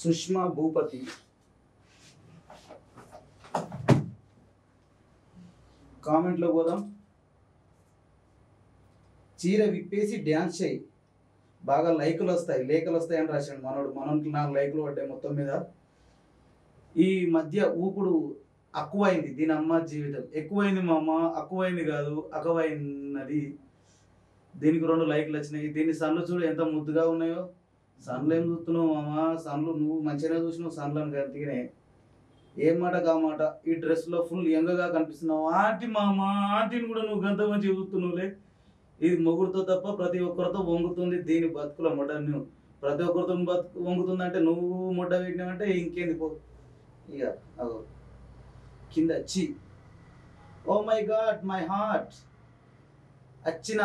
సుష్మా భూపతి కామెంట్లో పోదాం. చీర విప్పేసి డ్యాన్స్ చేయి, బాగా లైకులు వస్తాయి, లేఖలు వస్తాయి అని రాశాడు మనోడికి 4 లైకులు పడ్డాయి మొత్తం మీద. ఈ మధ్య ఊపుడు అక్కువైంది, దీని అమ్మ జీవితం ఎక్కువైంది మా అమ్మ, అక్కువైంది కాదు అక్కువైనది. దీనికి 2 లైకులు వచ్చినాయి. దీని సన్లు చూడు ఎంత ముద్దుగా ఉన్నాయో. సన్లు ఏం చూస్తున్నావు మామ, సన్లు నువ్వు మంచిగానే చూసినావు సన్లను గట్టిగానే. ఏం మాట కా మాట, ఈ డ్రెస్లో ఫుల్ యంగగా కనిపిస్తున్నావు. ఆంటీ మామ, ఆంటీని కూడా నువ్వు గంత మంచిగా చూస్తున్నావులే. ఇది మొగుడుతో తప్ప ప్రతి ఒక్కరితో వంగుతుంది. దీని బతుకుల మొడ్డ నువ్వు ప్రతి ఒక్కరితో వంగుతుందంటే నువ్వు మొడ్డ పెట్టినావంటే ఇంకేంది పో. ఇక అగో కింద వచ్చి oh my god my heart వచ్చిన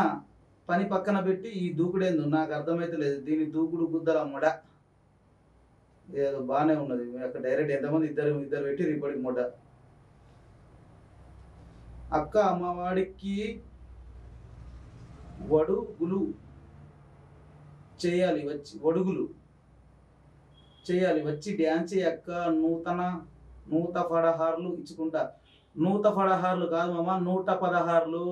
పని పక్కన పెట్టి ఈ దూకుడేందు నాకు అర్థమైతే లేదు. దీని దూకుడు గుద్దల మొడ ఏదో బాగానే ఉన్నది. అక్కడ డైరెక్ట్ ఎంతమంది ఇద్దరు పెట్టి రిపోర్ట్కి మొడ్డ. అక్క మా వాడికి వడుగులు చేయాలి వచ్చి డ్యాన్స్ అక్క. నూత పదహార్లు ఇచ్చుకుంటా. 116 కాదు మామ, 116.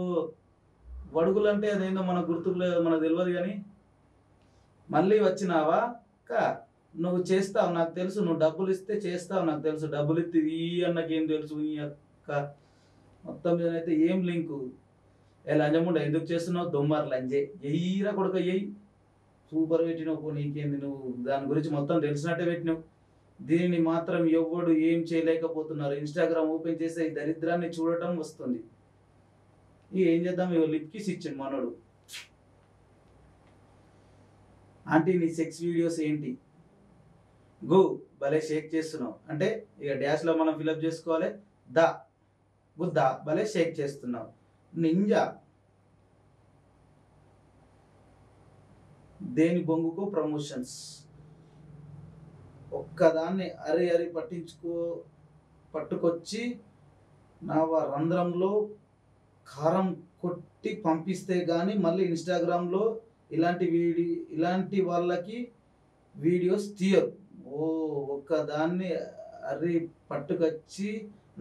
వడుగులు అంటే అదేందో మనకు గుర్తుకు లేదు, మనకు తెలియదు. కానీ మళ్ళీ వచ్చినావా అక్క, నువ్వు చేస్తావు నాకు తెలుసు, నువ్వు డబ్బులు ఇస్తే చేస్తావు నాకు తెలుసు. డబ్బులు ఇస్తే ఈ అన్నకేం తెలుసు ఈ అక్క. మొత్తం మీద అయితే ఏం లింకు ఏ లంజముండ ఎందుకు చేస్తున్నావు దొమ్మర్ లంజే ఎయ్యిరా కొడుక ఎయ్యి. సూపర్ పెట్టినావు పో, నీకేంది నువ్వు దాని గురించి మొత్తం తెలిసినట్టే పెట్టినావు. దీనిని మాత్రం ఎవ్వడు ఏం చేయలేకపోతున్నారు. ఇన్స్టాగ్రామ్ ఓపెన్ చేస్తే ఈ దరిద్రాన్ని చూడటం వస్తుంది. ఏం చేద్దాం, ఇవ్వ లిప్ కిస్ ఇచ్చిండు మనోడు. ఆంటీ నీ సెక్స్ వీడియోస్ ఏంటి గో భలే షేక్ చేస్తున్నావు అంటే ఇక డాష్లో మనం ఫిలప్ చేసుకోవాలి. గుద్దా భలే షేక్ చేస్తున్నావు నింజా. దేని బొంగుకో ప్రమోషన్స్. ఒక్కదాన్ని అరి పట్టుకొచ్చి నా రంధ్రంలో కారం కొట్టి పంపిస్తే కానీ మళ్ళీ ఇన్స్టాగ్రామ్లో ఇలాంటి వాళ్ళకి వీడియోస్ తీయరు. ఓ ఒక్కదాన్ని అరి పట్టుకొచ్చి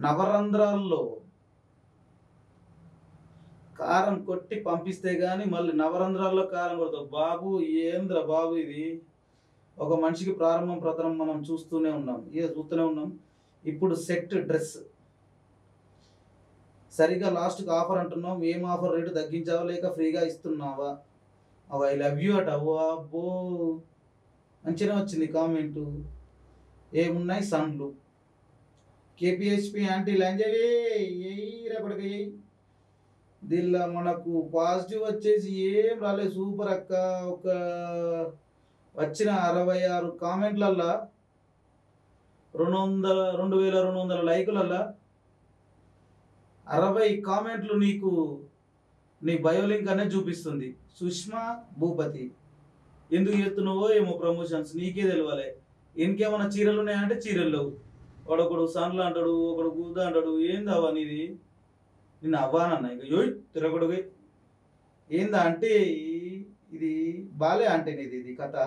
నవరంధ్రాల్లో కారం కొట్టి పంపిస్తే కానీ మళ్ళీ నవరంధ్రాల్లో కారం కొడతావు. బాబు ఏంద్ర బాబు ఇది. ఒక మనిషికి ప్రారంభం ప్రతరం మనం చూస్తూనే ఉన్నాం. ఇప్పుడు సెట్ డ్రెస్ సరిగా లాస్ట్కి ఆఫర్ అంటున్నావు. ఏం ఆఫర్, రేటు తగ్గించావా లేక ఫ్రీగా ఇస్తున్నావా? అవి ఐ లవ్ యూ అట. అబ్బో మంచిగా వచ్చింది కామెంటు. ఏమున్నాయి సన్లు. కేపీహెచ్పి యాంటీ లంజవే ఎయ్యిరా కొడుక ఎయ్యి. దీనిలో మనకు పాజిటివ్ వచ్చేసి ఏం రాలేదు. సూపర్ అక్క. ఒక వచ్చిన 66 కామెంట్లల్లా 2200 లైకులల్లా 60 కామెంట్లు నీకు నీ బయోలింక్ అనేది చూపిస్తుంది. సుష్మా భూపతి ఎందుకు చేస్తున్నావో ఏమో ప్రమోషన్స్ నీకే తెలియాలి. ఇంకేమన్నా చీరలు ఉన్నాయంటే చీరలు లేవు. ఒకడు సన్లు అంటాడు, ఒకడు గుద్ద అంటాడు. ఏంది అవ్వ నీది? నిన్ను అవ్వానన్నా ఇక యోయ్ తిరగడు. ఏందా అంటే ఇది బాలే అంటే నీది ఇది కథ.